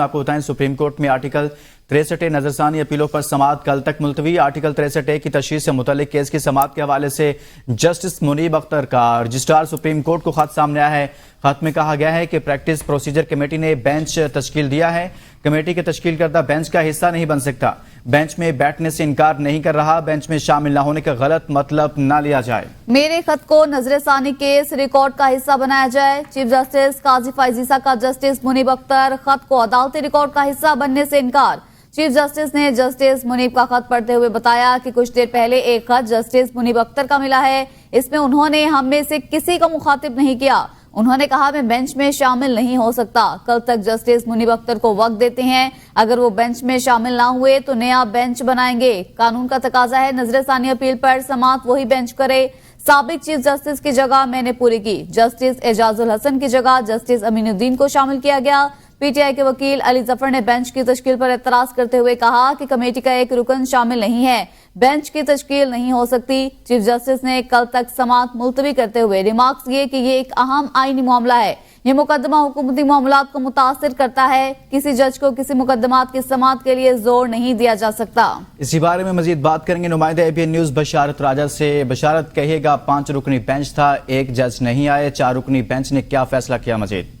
آپ کو بتائیں سپریم کورٹ میں آرٹیکل 63 نظرثانی اپیلوں پر سماعت کل تک ملتوی۔ آرٹیکل 63 کی تشریح سے متعلق کیس کی سماعت کے حوالے سے جسٹس منیب اختر کا رجسٹرار سپریم کورٹ کو خط سامنے آیا ہے۔ خط میں کہا گیا ہے کہ پریکٹس پروسیجر کمیٹی نے بینچ تشکیل دیا ہے، کمیٹی کے تشکیل کردہ بینچ کا حصہ نہیں بن سکتا، بینچ میں بیٹھنے سے انکار نہیں کر رہا، بینچ میں شامل نہ ہونے کا غلط مطلب نہ لیا جائے۔ میرے خط کو نظر ثانی کیس ریکارڈ کا حصہ بنایا جائے۔ چیف جسٹس قاضی فائزیسا کا جسٹس منیب اختر خط کو عدالتی ریکارڈ کا حصہ بننے سے انکار۔ چیف جسٹس نے جسٹس منیب کا خط پڑھتے ہوئے بتایا کہ کچھ دیر پہلے ایک خط جسٹس منیب اختر کا ملا ہے، اس میں انہوں نے ہم میں سے کسی کو مخاطب نہیں کیا۔ انہوں نے کہا میں بینچ میں شامل نہیں ہو سکتا، کل تک جسٹس منیب اختر کو وقت دیتے ہیں، اگر وہ بینچ میں شامل نہ ہوئے تو نیا بینچ بنائیں گے۔ قانون کا تقاضا ہے نظر ثانی اپیل پر سماعت وہی بینچ کرے۔ سابق چیف جسٹس کی جگہ میں نے پوری کی، جسٹس اعجاز الحسن کی جگہ جسٹس امین الدین کو شامل کیا گیا۔ پی ٹی آئی کے وکیل علی ظفر نے بینچ کی تشکیل پر اعتراض کرتے ہوئے کہا کہ کمیٹی کا ایک رکن شامل نہیں ہے، بینچ کی تشکیل نہیں ہو سکتی۔ چیف جسٹس نے کل تک سماعت ملتوی کرتے ہوئے ریمارکس کیے کہ یہ ایک اہم آئینی معاملہ ہے، یہ مقدمہ حکومتی معاملات کو متاثر کرتا ہے، کسی جج کو کسی مقدمات کی سماعت کے لیے زور نہیں دیا جا سکتا۔ اسی بارے میں مزید بات کریں گے نمائندہ ABN نیوز بشارت راجہ سے۔ بشارت کہیے گا 5 رکنی بینچ تھا، ایک جج نہیں آئے، 4 رکنی بینچ نے کیا فیصلہ کیا؟ مزید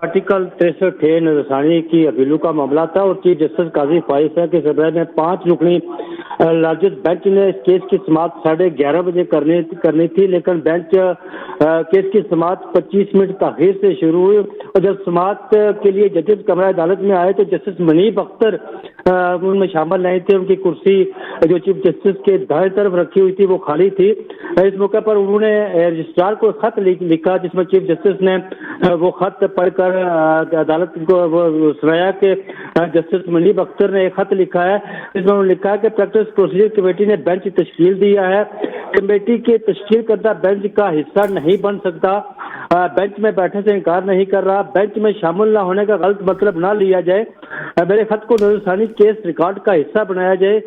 آرٹیکل 63 نظرثانی کی اپیلوں کا معاملہ تھا اور چیف جسٹس قاضی فائزیسا کے سربراہ میں 5 رکنی لارجسٹ بینچ نے اس کیس کی سماعت 11:30 بجے کرنی تھی، لیکن بینچ کیس کی سماعت 25 منٹ تاخیر سے شروع ہوئی اور جب سماعت کے لیے ججز کمرہ عدالت میں آئے تو جسٹس منیب اختر ان میں شامل نہیں تھے، ان کی کرسی جو چیف جسٹس کے دائیں طرف رکھی ہوئی تھی وہ خالی تھی۔ اس موقع پر انہوں نے رجسٹرار کو خط لکھا جس میں چیف جسٹس نے وہ خط پڑھ کر عدالت کو سنایا کہ جسٹس منیب اختر نے ایک خط لکھا ہے، اس میں انہوں نے لکھا ہے کہ پریکٹس پروسیجر کمیٹی نے بینچ تشکیل دیا ہے، کمیٹی کے تشکیل کردہ بینچ کا حصہ نہیں بن سکتا، بینچ میں بیٹھنے سے انکار نہیں کر رہا، بینچ میں شامل نہ ہونے کا غلط مطلب نہ لیا جائے، میرے خط کو نظر ثانی کیس ریکارڈ کا حصہ بنایا جائے۔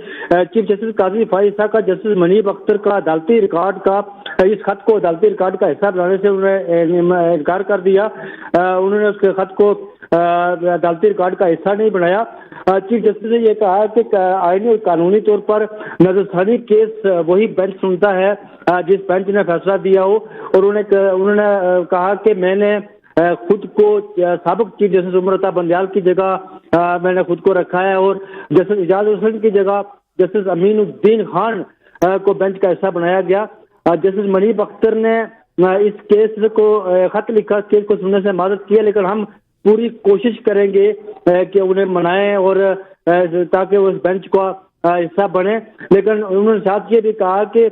چیف جسٹس قاضی فائزیسا کا جسٹس منیب اختر کا عدالتی ریکارڈ کا اس خط کو عدالتی ریکارڈ کا حصہ بنانے سے انہوں نے انکار کر دیا، انہوں نے اس کے خط کو عدالتی ریکارڈ کا حصہ نہیں بنایا۔ چیف جسٹس نے یہ کہا کہ آئینی اور قانونی طور پر نظر ثانی کیس وہی بینچ سنتا ہے جس بینچ نے فیصلہ دیا ہو، اور انہوں نے کہا کہ میں نے خود کو سابق چیف جسٹس عمر عطا بندیال کی جگہ میں نے خود کو رکھا ہے اور جسٹس اعجاز الحسن کی جگہ جسٹس امین الدین خان کو بینچ کا حصہ بنایا گیا۔ جسٹس منیب اختر نے اس کیس کو خط لکھا، اس کیس کو سننے سے معذرت کیا، لیکن ہم پوری کوشش کریں گے کہ انہیں منائیں اور تاکہ وہ اس بینچ کا حصہ بنے، لیکن انہوں نے ساتھ یہ بھی کہا کہ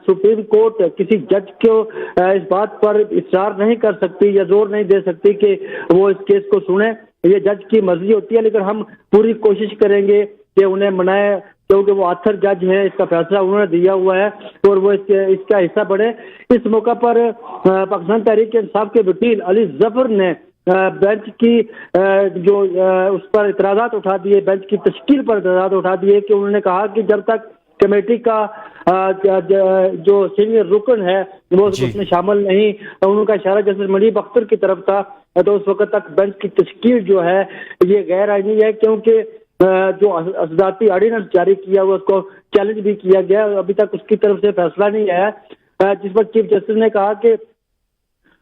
سپریم کورٹ کسی جج کو اس بات پر اصرار نہیں کر سکتی یا زور نہیں دے سکتی کہ وہ اس کیس کو سنیں، یہ جج کی مرضی ہوتی ہے، لیکن ہم پوری کوشش کریں گے کہ انہیں منائیں کیونکہ وہ آتھر جج ہیں، اس کا فیصلہ انہوں نے دیا ہوا ہے اور وہ اس کا حصہ بنے۔ اس موقع پر پاکستان تحریک انصاف کے وکیل علی ظفر نے بینچ کی جو اس پر اعتراضات اٹھا دیے، بینچ کی تشکیل پر اعتراضات اٹھا دیے کہ انہوں نے کہا کہ جب تک کمیٹی کا جو سینئر رکن ہے وہ اس میں شامل نہیں، ان کا اشارہ جسٹس منیب اختر کی طرف تھا، تو اس وقت تک بینچ کی تشکیل جو ہے یہ غیر آئینی ہے، کیونکہ جو اسداتی آرڈیننس جاری کیا ہوا اس کو چیلنج بھی کیا گیا، ابھی تک اس کی طرف سے فیصلہ نہیں آیا، جس پر چیف جسٹس نے کہا کہ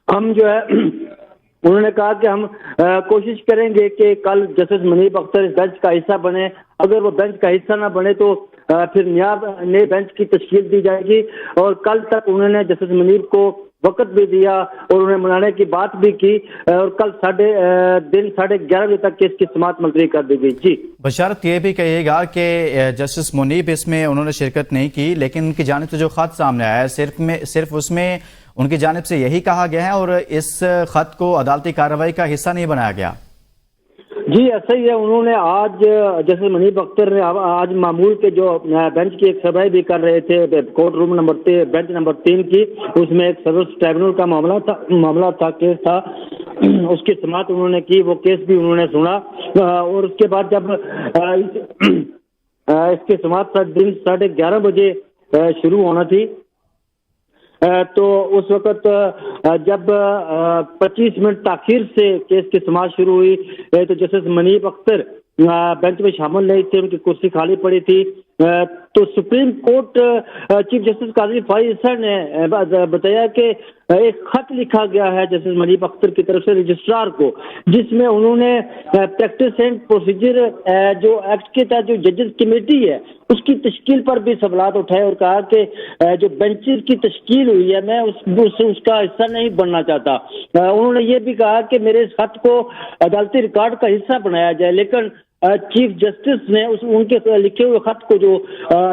ہم جو ہے انہوں نے کہا کہ ہم کوشش کریں گے کہ کل جسٹس منیب اختر اس بینچ کا حصہ بنے، اگر وہ بینچ کا حصہ نہ بنے تو پھر نئے بینچ کی تشکیل دی جائے گی، اور کل تک انہوں نے جسٹس منیب کو وقت بھی دیا اور انہیں منانے کی بات بھی کی، اور کل 11:30 بجے تک اس کی سماعت ملتوی کر دی گئی۔ جی بشارت یہ بھی کہیے گا کہ جسٹس منیب اس میں انہوں نے شرکت نہیں کی، لیکن ان کی جانب سے جو خط سامنے آیا ہے صرف اس میں ان کی جانب سے یہی کہا گیا ہے اور اس خط کو عدالتی کارروائی کا حصہ نہیں بنایا گیا۔ جی ایسا ہی ہے، انہوں نے آج جیسے منیب اختر نے آج معمول کے جو بینچ کی ایک سربراہی بھی کر رہے تھے کورٹ روم بینچ نمبر 3 کی، اس میں ایک سروس ٹریبونل کا معاملہ تھا، کیس تھا، اس کی سماعت انہوں نے کی، وہ کیس بھی انہوں نے سنا، اور اس کے بعد جب اس کی سماعت دن 11:30 بجے شروع ہونا تھی، تو اس وقت جب 25 منٹ تاخیر سے کیس کی سماعت شروع ہوئی تو جسٹس منیب اختر بینچ میں شامل نہیں تھے، ان کی کرسی خالی پڑی تھی. تو سپریم کورٹ چیف جسٹس قاضی فائز عیسیٰ نے بتایا کہ ایک خط لکھا گیا ہے جسٹس منیب اختر کی طرف سے رجسٹرار کو، جس میں انہوں نے پریکٹس اینڈ پروسیجر جو ایکٹ کے تحت جو ججز کمیٹی ہے اس کی تشکیل پر بھی سوالات اٹھائے اور کہا کہ جو بینچز کی تشکیل ہوئی ہے میں اس کا حصہ نہیں بننا چاہتا. انہوں نے یہ بھی کہا کہ میرے اس خط کو عدالتی ریکارڈ کا حصہ بنایا جائے، لیکن چیف جسٹس نے ان کے لکھے ہوئے خط کو جو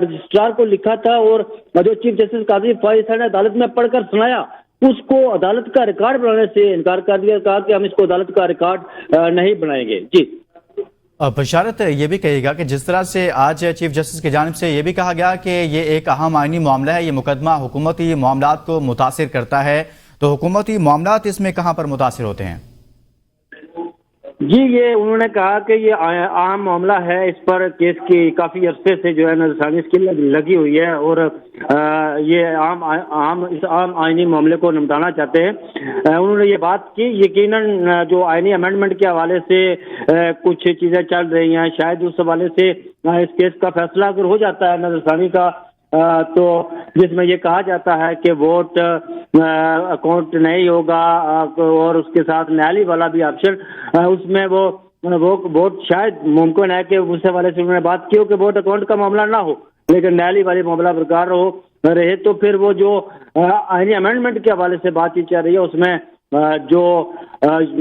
رجسٹرار کو لکھا تھا اور جو چیف جسٹس قاضی فائز صاحب نے عدالت میں پڑھ کر سنایا، اس کو عدالت کا ریکارڈ بنانے سے انکار کر دیا، کہا کہ ہم اس کو عدالت کا ریکارڈ نہیں بنائیں گے. جی بشارت، یہ بھی کہے گا کہ جس طرح سے آج چیف جسٹس کی جانب سے یہ بھی کہا گیا کہ یہ ایک اہم آئینی معاملہ ہے، یہ مقدمہ حکومتی معاملات کو متاثر کرتا ہے، تو حکومتی معاملات اس میں کہاں پر متاثر ہوتے ہیں؟ جی یہ انہوں نے کہا کہ یہ عام معاملہ ہے، اس پر کیس کی کافی عرصے سے جو ہے نظرثانی اس کی لگی ہوئی ہے اور یہ اس عام آئینی معاملے کو نمٹانا چاہتے ہیں. انہوں نے یہ بات کی یقیناً جو آئینی امینڈمنٹ کے حوالے سے کچھ چیزیں چل رہی ہیں، شاید اس حوالے سے اس کیس کا فیصلہ اگر ہو جاتا ہے نظرثانی کا تو جس میں یہ کہا جاتا ہے کہ ووٹ اکاؤنٹ نہیں ہوگا اور اس کے ساتھ نیالی والا بھی آپشن، اس میں وہ ووٹ شاید ممکن ہے کہ اس حوالے سے انہوں نے بات کی ہو کہ ووٹ اکاؤنٹ کا معاملہ نہ ہو لیکن نیالی والی معاملہ برقرار رہے، تو پھر وہ جو آئینی امینڈمنٹ کے حوالے سے بات چیت چل رہی ہے اس میں جو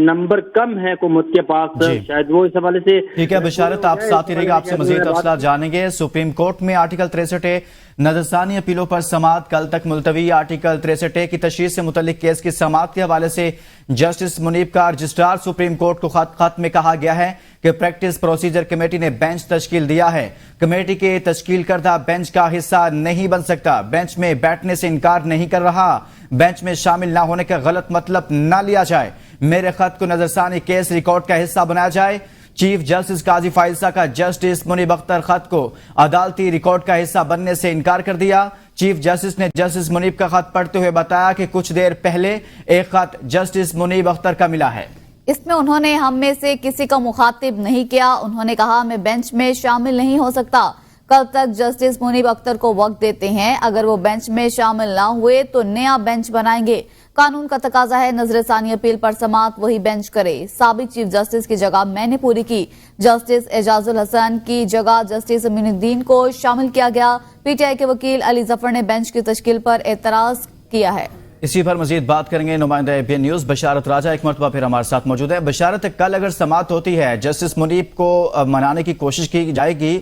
نمبر کم ہے حکومت کے پاس شاید وہ اس حوالے سے. ٹھیک ہے بشارت، آپ ساتھ ہی رہے گا، آپ سے مزید تفصیلات جانیں گے. سپریم کورٹ میں آرٹیکل 63 نظرثانی اپیلوں پر سماعت کل تک ملتوی. آرٹیکل 63 کی تشریح سے متعلق کیس کی سماعت کے حوالے سے جسٹس منیب کا رجسٹرار سپریم کورٹ کو خط میں کہا گیا ہے کہ پریکٹس پروسیجر کمیٹی نے بینچ تشکیل دیا ہے، کمیٹی کے تشکیل کردہ بینچ کا حصہ نہیں بن سکتا، بینچ میں بیٹھنے سے انکار نہیں کر رہا، بینچ میں شامل نہ ہونے کا غلط مطلب نہ لیا جائے، میرے خط کو نظرثانی کیس ریکارڈ کا حصہ بنایا جائے. چیف جسٹس قاضی فائز صاحب کا جسٹس منیب اختر خط کو عدالتی ریکارڈ کا حصہ بننے سے انکار کر دیا. چیف جسٹس نے جسٹس منیب کا خط پڑھتے ہوئے بتایا کہ کچھ دیر پہلے ایک خط جسٹس منیب اختر کا ملا ہے. اس میں انہوں نے ہم میں سے کسی کا مخاطب نہیں کیا. انہوں نے کہا میں بینچ میں شامل نہیں ہو سکتا. کل تک جسٹس منیب اختر کو وقت دیتے ہیں، اگر وہ بینچ میں شامل نہ ہوئے تو نیا بینچ بنائیں گے. قانون کا تقاضا ہے نظر ثانی اپیل پر سماعت وہی بینچ کرے. سابق چیف جسٹس کی جگہ میں نے پوری کی. جسٹس اعجاز الحسن کی جگہ جسٹس امین الدین کو شامل کیا گیا. پی ٹی آئی کے وکیل علی ظفر نے بینچ کی تشکیل پر اعتراض کیا ہے. اسی پر مزید بات کریں گے نمائندہ ABN نیوز بشارت راجہ ایک مرتبہ پھر ہمارے ساتھ موجود ہے. بشارت، کل اگر سماعت ہوتی ہے جسٹس منیب کو منانے کی کوشش کی جائے گی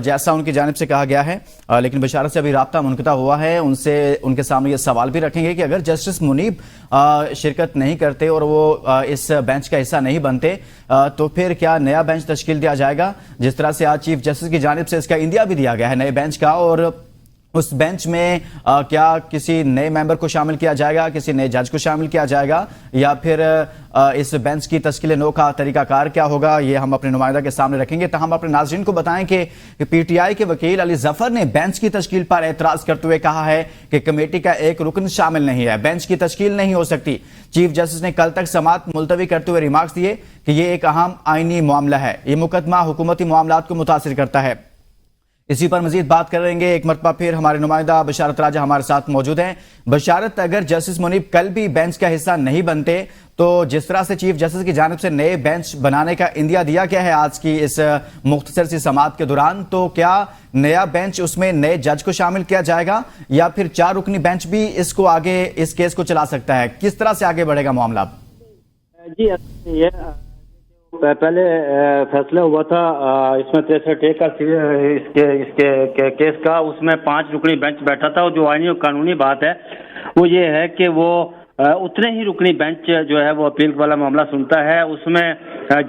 جیسا ان کی جانب سے کہا گیا ہے، لیکن بشارت سے ابھی رابطہ منقطع ہوا ہے، ان کے سامنے یہ سوال بھی رکھیں گے کہ اگر جسٹس منیب شرکت نہیں کرتے اور وہ اس بینچ کا حصہ نہیں بنتے تو پھر کیا نیا بینچ تشکیل دیا جائے گا؟ جس طرح سے آج چیف جسٹس کی جانب سے اس کا اندیا بھی دیا گیا ہے نئے بینچ کا، اور اس بینچ میں کیا کسی نئے ممبر کو شامل کیا جائے گا، کسی نئے جج کو شامل کیا جائے گا، یا پھر اس بینچ کی تشکیل نو کا طریقہ کار کیا ہوگا، یہ ہم اپنے نمائندہ کے سامنے رکھیں گے. تاہم اپنے ناظرین کو بتائیں کہ پی ٹی آئی کے وکیل علی ظفر نے بینچ کی تشکیل پر اعتراض کرتے ہوئے کہا ہے کہ کمیٹی کا ایک رکن شامل نہیں ہے، بینچ کی تشکیل نہیں ہو سکتی. چیف جسٹس نے کل تک سماعت ملتوی کرتے ہوئے ریمارکس دیے کہ یہ ایک اہم آئینی معاملہ ہے، یہ مقدمہ حکومتی معاملات کو متاثر کرتا ہے. اسی پر مزید بات کریں گے. ایک مرتبہ پھر ہمارے نمائندہ بشارت راجہ ہمارے ساتھ موجود ہیں. بشارت، اگر جسٹس منیب کل بھی بینچ کا حصہ نہیں بنتے تو جس طرح سے چیف جسٹس کی جانب سے نئے بینچ بنانے کا اندیا دیا گیا ہے آج کی اس مختصر سی سماعت کے دوران، تو کیا نیا بینچ اس میں نئے جج کو شامل کیا جائے گا یا پھر 4 رکنی بینچ بھی اس کو آگے اس کیس کو چلا سکتا ہے؟ کس طرح سے آگے بڑھے گا معاملہ؟ جی پہلے فیصلہ ہوا تھا اس میں 63 کا اس کے کیس کا، اس میں 5 رکنی بینچ بیٹھا تھا، اور جو آئینی اور قانونی بات ہے وہ یہ ہے کہ وہ اتنے ہی رکنی بینچ جو ہے وہ اپیل والا معاملہ سنتا ہے، اس میں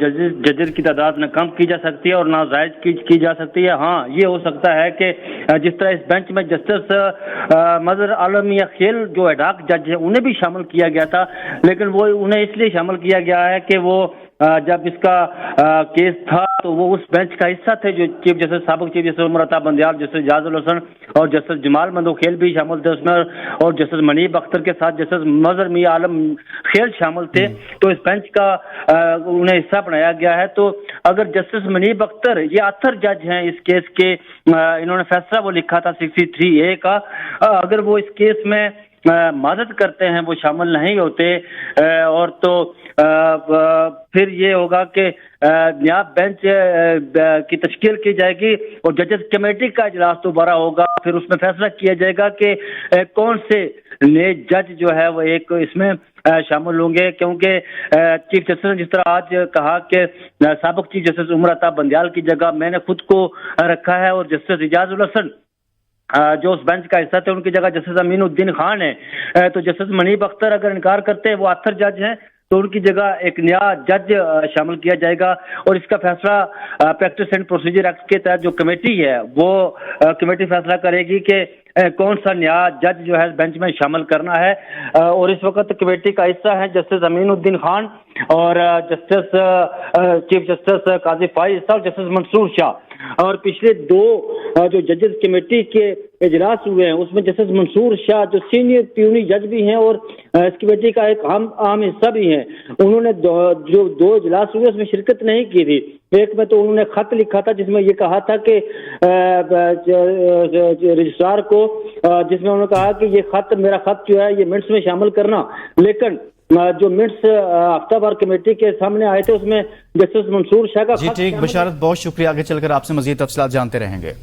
ججز کی تعداد نہ کم کی جا سکتی ہے اور نہ زائد کی جا سکتی ہے. ہاں یہ ہو سکتا ہے کہ جس طرح اس بینچ میں جسٹس مظہر عالم یا خیل جو ایڈاک جج ہیں انہیں بھی شامل کیا گیا تھا، لیکن وہ انہیں اس لیے شامل کیا گیا ہے کہ وہ जब इसका केस था तो वो उस बेंच का हिस्सा थे जो चीफ जस्टिस साबिक chief justice Umar Ata Bandial, justice जाजुल Hasan और जस्टिस जमाल मंदोखेल भी शामिल थे उसमें, और जस्टिस मनीब अख्तर के साथ जस्टिस मजहर मियां आलम खेल शामिल थे। तो इस बेंच का उन्हें हिस्सा बनाया गया है। तो अगर जस्टिस मनीब अख्तर ये आथर जज हैं इस केस के, इन्होंने फैसला वो लिखा था 63A का, अगर वो इस केस में मदद करते हैं, वो शामिल नहीं होते, और तो फिर ये होगा कि नया बेंच की तश्कील की जाएगी और जजेस कमेटी का इजलास दोबारा होगा। फिर उसमें फैसला किया जाएगा कि कौन से नए जज जो है वो एक इसमें शामिल होंगे, क्योंकि चीफ जस्टिस ने जिस तरह आज कहा कि साबिक चीफ जस्टिस उमर अता बंदियाल की जगह मैंने खुद को रखा है, और जस्टिस इजाजुल हसन जो उस बेंच का हिस्सा थे उनकी जगह जस्टिस अमीनुद्दीन खान है। तो जस्टिस मनीब अख्तर अगर इनकार करते हैं, वो आथर जज हैं, तो उनकी जगह एक नया जज शामिल किया जाएगा। और इसका फैसला प्रैक्टिस एंड प्रोसीजर एक्ट के तहत जो कमेटी है वो कमेटी फैसला करेगी कि कौन सा नया जज जो है बेंच में शामिल करना है। और इस वक्त कमेटी का हिस्सा है जस्टिस अमीनुद्दीन खान और जस्टिस चीफ जस्टिस काजी फाइज और जस्टिस मंसूर शाह। और पिछले दो जो जजेस कमेटी के इजलास हुए हैं उसमें जस्टिस मंसूर शाह जो सीनियर प्यूनी जज भी हैं और इस कमेटी का एक आम हिस्सा भी हैं, उन्होंने जो दो इजलास हुए उसमें शिरकत नहीं की थी। एक में तो उन्होंने खत लिखा था जिसमें ये कहा था कि रजिस्ट्रार को, जिसमें उन्होंने कहा कि ये खत मेरा खत जो है ये मिनट्स में शामिल करना, लेकिन जो मिनट्स हफ्ता भर कमेटी के सामने आए थे उसमें जस्टिस मंसूर शाह का जी ठीक। बशारत, बहुत शुक्रिया। आगे चलकर आपसे मजीद तफसीलात जानते रहेंगे।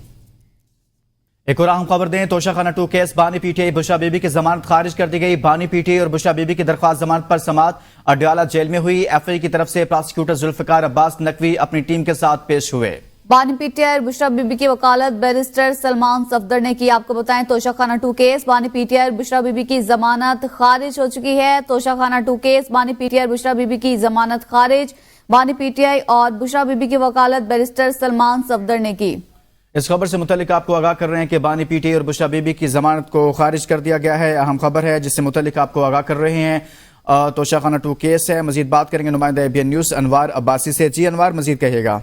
एक और अहम खबर दें, तोशाखाना 2 केस बानी पीटीआई बुशरा बीबी की जमानत खारिज कर दी गई। बानी पीटीआई और बुशरा बीबी की दरख्वास्त जमानत पर समात अडयाला जेल में हुई। एफआई की तरफ से प्रोसिक्यूटर जुल्फिकार अब्बास नकवी अपनी टीम के साथ पेश हुए। बानी पीटीआई और बुशरा बीबी की वकालत बैरिस्टर सलमान सफदर ने की। आपको बताएं, तोशाखाना 2 केस बानी पीटीआई और बुशरा बीबी की जमानत खारिज हो चुकी है। तोशाखाना 2 केस बानी पीटीआई और बुशरा बीबी की जमानत खारिज। बानी पीटीआई और बुशरा बीबी की वकालत बैरिस्टर सलमान सफदर ने की। इस खबर से मुतालिक आपको आगाह कर रहे हैं कि बानी पीटीआई और बुशरा बीबी की जमानत को खारिज कर दिया गया है। अहम खबर है जिससे मुतालिक आपको आगाह कर रहे हैं। तोशाखाना 2 केस है। मजीद बात करेंगे नुमाइंदा एबीएन न्यूज अनवार अब्बासी से। जी अनवार, मजीद कहिएगा।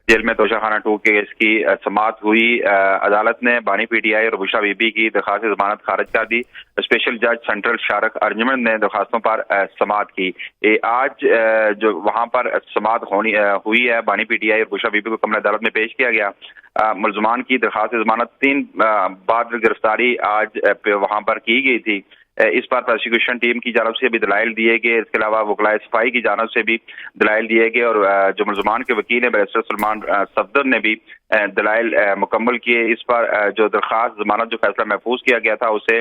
जेल में तोशाखाना 2 केस की समाअत हुई। अदालत ने बानी पीटीआई और बुशरा बीबी की दरख्वास्त जमानत खारिज कर दी। स्पेशल जज सेंट्रल शारक अर्जुमंद ने दरख्वास्तों पर समाअत की। आज जो वहां पर समाअत हुई है, बानी पीटीआई और बुशरा बीबी को कमरा अदालत में पेश किया गया। मुलजमान की दरख्वास्त जमानत 3 बाद गिरफ्तारी आज वहां पर की गई थी। इस पर प्रोसिक्यूशन टीम की जानब से भी दलाइल दिए गए, इसके अलावा वकलाए सफाई की जानब से भी दलाइल दिए गए और जो मुलजमान के वकील है बैरिस्टर सलमान सफदर ने भी दलाइल मुकम्मल किए। इस पर जो दरख्वास्त जमानत जो फैसला महफूज किया गया था उसे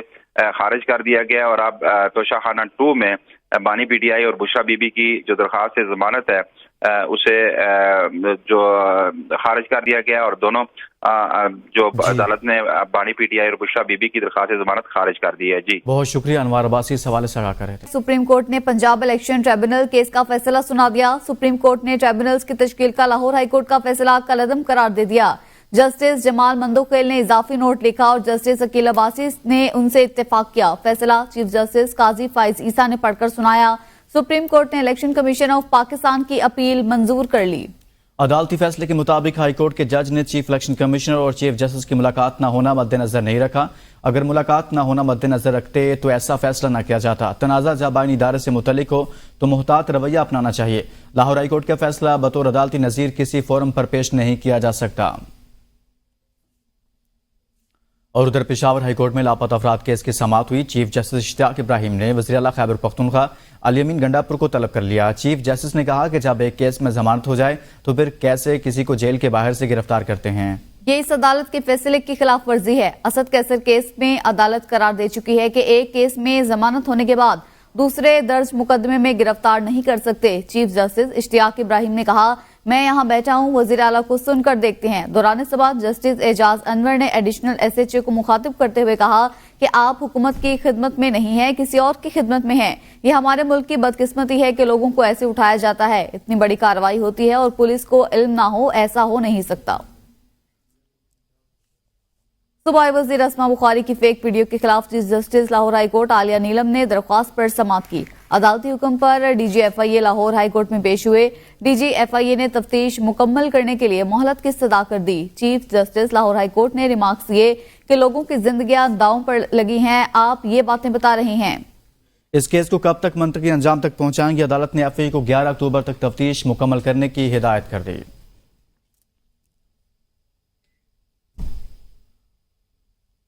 खारिज कर दिया गया और अब तोशाखाना 2 में बानी पीटीआई और बुशरा बीबी की जो दरख्वास्त जमानत है उसे जो खारिज कर दिया गया और दोनों जो अदालत ने बानी पीटीआई और बुशरा बीबी की दरख्वास्त जमानत खारिज कर दी है। जी बहुत शुक्रिया अनवार अब्बासी इस हवाले से आगाह कर रहे थे। सुप्रीम कोर्ट ने पंजाब इलेक्शन ट्रिब्यूनल केस का फैसला सुना दिया। सुप्रीम कोर्ट ने ट्रिब्यूनल्स की तश्कील का लाहौर हाईकोर्ट का फैसला कलअदम करार दे दिया। जस्टिस जमाल मंदोखेल ने इजाफी नोट लिखा और जस्टिस अकील अब्बासी ने उनसे इत्तेफाक किया। फैसला चीफ जस्टिस काजी फाइज ईसा ने पढ़कर सुनाया। सुप्रीम कोर्ट ने इलेक्शन कमीशन ऑफ पाकिस्तान की अपील मंजूर कर ली। अदालती फैसले के मुताबिक हाईकोर्ट के जज ने चीफ इलेक्शन कमिश्नर और चीफ जस्टिस की मुलाकात न होना मद्देनजर नहीं रखा। अगर मुलाकात न होना मद्देनजर रखते तो ऐसा फैसला न किया जाता। तनाज़ा जब आईनी इदारे से मुतल्लिक हो तो मुहतात रवैया अपनाना चाहिए। लाहौर हाईकोर्ट का फैसला बतौर अदालती नज़ीर किसी फोरम पर पेश नहीं किया जा सकता। और उधर पेशावर हाईकोर्ट में लापता अफराद केस की समाअत हुई। चीफ जस्टिस इश्तियाक इब्राहिम ने वज़ीर आला खैबर पख्तूनख्वा अली अमीन गंडापुर को तलब कर लिया। चीफ जस्टिस ने कहा कि जब एक केस में जमानत हो जाए तो फिर कैसे किसी को जेल के बाहर से गिरफ्तार करते हैं। ये इस अदालत के फैसले की खिलाफ वर्जी है। असद कैसर केस में अदालत करार दे चुकी है कि एक केस में जमानत होने के बाद दूसरे दर्ज मुकदमे में गिरफ्तार नहीं कर सकते। चीफ जस्टिस इश्तियाक इब्राहिम ने कहा, मैं यहाँ बैठा हूँ, वजीर आला को सुनकर देखते हैं। दौरान सवाल जस्टिस एजाज अनवर ने एडिशनल एसएचओ को मुखातिब करते हुए कहा कि आप हुकूमत की खिदमत में नहीं है, किसी और की खिदमत में हैं। ये हमारे मुल्क की बदकिस्मती है कि लोगों को ऐसे उठाया जाता है। इतनी बड़ी कार्रवाई होती है और पुलिस को इल्म ना हो, ऐसा हो नहीं सकता। सूबाई वजीर अस्मा बुखारी की फेक वीडियो के खिलाफ chief justice Lahore high court Aalia Neelum ने दरख्वास्त पर समाअत की। अदालती हुक्म पर DGFIA लाहौर हाई कोर्ट में पेश हुए। DGFIA ने तफ्तीश मुकम्मल करने के लिए मोहलत की इस्तदा कर दी। Chief justice Lahore high court ने रिमार्क्स दिए कि लोगों की जिंदगियां दांव पर लगी हैं, आप ये बातें बता रहे हैं। इस केस को कब तक मंतकी अंजाम तक पहुंचाएंगे? अदालत ने FIA को 11 अक्टूबर तक तफ्तीश मुकम्मल करने की हिदायत कर दी।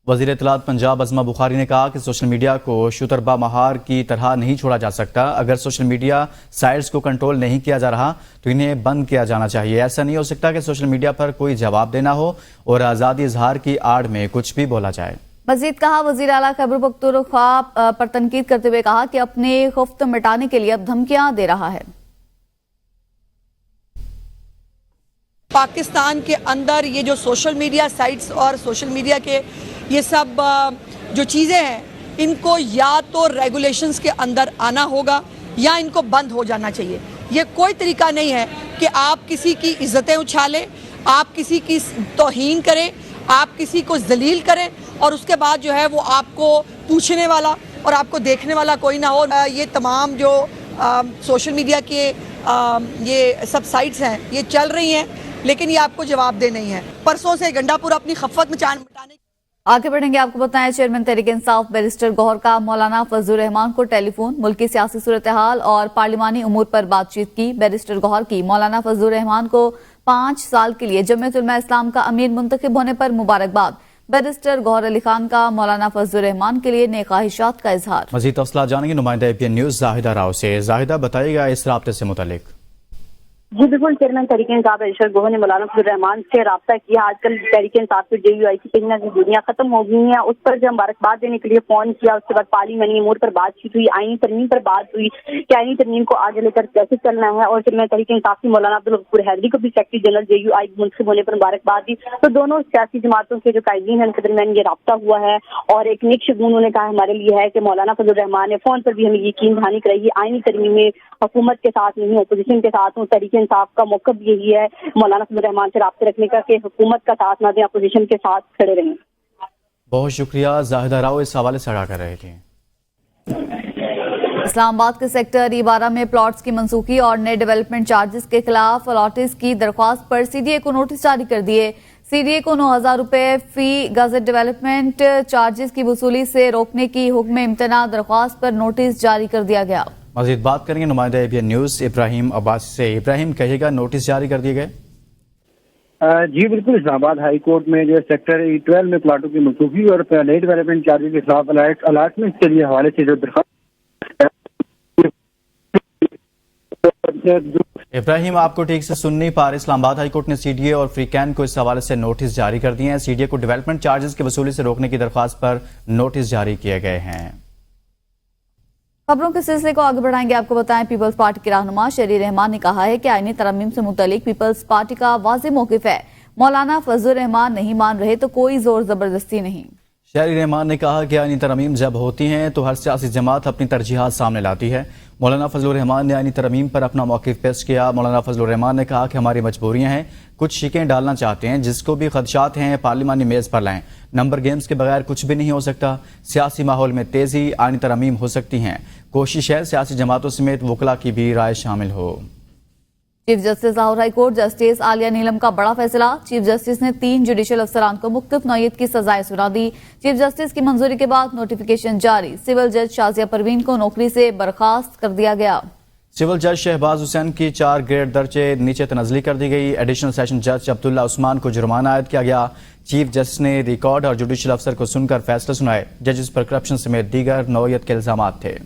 वजीर इत्तलात पंजाब अज़मा बुखारी ने कहा कि सोशल मीडिया को शुतरबा महार की तरह नहीं छोड़ा जा सकता। अगर सोशल मीडिया साइट्स को कंट्रोल नहीं किया जा रहा तो इन्हें बंद किया जाना चाहिए। ऐसा नहीं हो सकता कि सोशल मीडिया पर कोई जवाब देना हो और आज़ादी इजहार की आड़ में कुछ भी बोला जाए। मजीद कहा, वजीर आला खैबर पख्तूनख्वा पर तनकीद करते हुए कहा कि अपने खौफ मिटाने के लिए अब धमकियां दे रहा है। पाकिस्तान के अंदर ये जो सोशल मीडिया साइट्स और सोशल मीडिया के ये सब जो चीज़ें हैं, इनको या तो रेगुलेशंस के अंदर आना होगा या इनको बंद हो जाना चाहिए। ये कोई तरीका नहीं है कि आप किसी की इज्जतें उछालें, आप किसी की तौहीन करें, आप किसी को जलील करें और उसके बाद जो है वो आपको पूछने वाला और आपको देखने वाला कोई ना हो। ये तमाम जो सोशल मीडिया के ये सब साइट्स हैं, ये चल रही हैं, लेकिन ये आपको जवाब दे नहीं है। परसों से गंडापुर अपनी खफत मिटाने आगे बढ़ेंगे। आपको बताएं, चेयरमैन तहरीक इंसाफ बैरिस्टर गौहर का मौलाना फजलुर रहमान को टेलीफोन, मुल्की सियासी सूरत हाल और पार्लिमानी उमूर पर बातचीत की। बैरिस्टर गौहर की मौलाना फजलुर रहमान को 5 साल के लिए जमीयत उलमा इस्लाम का अमीर मुंतखब होने पर मुबारकबाद। बैरिस्टर गौहर अली खान का मौलाना फजलुर रहमान के लिए नेक ख्वाहिशात का इजहार। मजीद तफसीलात जानेंगे नुमाइंदा APN न्यूज़ जाहिदा राव से। जाहिदा, बताइएगा इस राब्ते से मुतालिक। जी बिल्कुल, चेयरमैन तहरीक इंसाफ बैरिस्टर गौहर ने मौलाना फजलुर रहमान से रब्ता किया। आजकल तहरीक इंसाफ की JUI की कहीं ना कहीं दुनिया खत्म हो गई है, उस पर जो मुबारकबाद देने के लिए फोन किया। उसके बाद पार्लिमानी उमूर पर बातचीत हुई, आईनी तरमीम पर बात हुई कि आईनी तरमीम को आगे लेकर कैसे चलना है। और चेयरमैन तहरीक इंसाफ की मौलाना अब्दुल गफूर हैदरी को भी सेक्रेटरी जनरल JUI मुंतखब होने पर मुबारकबाद दी। तो दोनों सियासी जमातों के जो कायदीन हैं उनके दरमियान ये रब्ता हुआ है और एक नेक शगुन उन्होंने कहा हमारे लिए है कि मौलाना फजलुर रहमान ने फोन पर भी हमें यकीन दहानी कराई। आईनी तरमीम में हुकूमत के साथ नहीं, अपोजिशन के साथ हूँ। तहरीक इंसाफ का मौका यही है मौलाना फजलुर रहमान से राब्ते रखने का कि हुकूमत का साथ ना दें, अपोजिशन के साथ खड़े रहें। बहुत शुक्रिया। जाहिदा राव इस हवाले से आगाह कर रहे थे। इस्लामाबाद के सेक्टर E12 में प्लॉट्स की मंसूखी और नेट डेवलपमेंट चार्जेस के खिलाफ अलॉटिस की दरख्वास्त पर CDA को नोटिस जारी कर दिए। CDA को 9,000 रुपए फी गजट डेवलपमेंट चार्जेस की वसूली से रोकने की हुक्म इम्तना दरख्वास्त पर नोटिस जारी कर दिया गया। मजीद बात करेंगे नुमाइंदा APN न्यूज़ इब्राहिम अब्बास से। इब्राहिम, कहिएगा नोटिस जारी कर दिए गए? जी बिल्कुल, इस्लामाबाद हाई कोर्ट में जो सेक्टर E12 में प्लाटों की मंसूखी और नई डेवलपमेंट चार्जेस के खिलाफ अलाटमेंट के लिए हवाले से जो दरख्वास्त। इब्राहिम, आपको ठीक से सुन नहीं पा रहे। इस्लामाबाद हाई कोर्ट ने CDA और फ्रीकैन को इस हवाले से नोटिस जारी कर दिए हैं। CDA को डेवलपमेंट चार्जेस की वसूली से रोकने की दरख्वास्त पर नोटिस जारी किए गए हैं। खबरों के सिलसिले को आगे बढ़ाएंगे। आपको बताएं, पीपल्स पार्टी के रहनुमा शहरी रहमान ने कहा है कि आईनी तरमीम से मुतालिक पीपल्स पार्टी का वाज़ेह मौक़िफ़ है। मौलाना फजलुर रहमान नहीं मान रहे तो कोई जोर जबरदस्ती नहीं। शहरी रहमान ने कहा कि आईनी तरमीम जब होती हैं तो हर सियासी जमात अपनी तरजीहात सामने लाती है। मौलाना फजलुर रहमान ने आईनी तरमीम पर अपना मौक़िफ़ पेश किया। मौलाना फजलुर रहमान ने कहा कि हमारी मजबूरियां हैं, कुछ शिकें डालना चाहते हैं, जिसको भी खदशात हैं पार्लिमानी मेज़ पर लाएं। नंबर गेम्स के बगैर कुछ भी नहीं हो सकता। सियासी माहौल में तेज़ी, आईनी तरमीम हो सकती हैं। कोशिश है सियासी जमातों समेत वकला की भी राय शामिल हो। Chief justice Lahore high court justice Aalia Neelum का बड़ा फैसला। चीफ जस्टिस ने 3 जुडिशल अफसरान को मुख्तलिफ नौयत की सजाएं सुना दी। चीफ जस्टिस की मंजूरी के बाद नोटिफिकेशन जारी। सिविल जज शाजिया परवीन को नौकरी से बर्खास्त कर दिया गया। सिविल जज शहबाज हुसैन की 4 ग्रेड दर्जे नीचे तनजली कर दी गई। एडिशनल सेशन जज अब्दुल्ला उस्मान को जुर्माना आयद किया गया। चीफ जस्टिस ने रिकॉर्ड और जुडिशल अफसर को सुनकर फैसले सुनाए। जजेस पर करप्शन समेत दीगर नौयत के इल्जामात थे।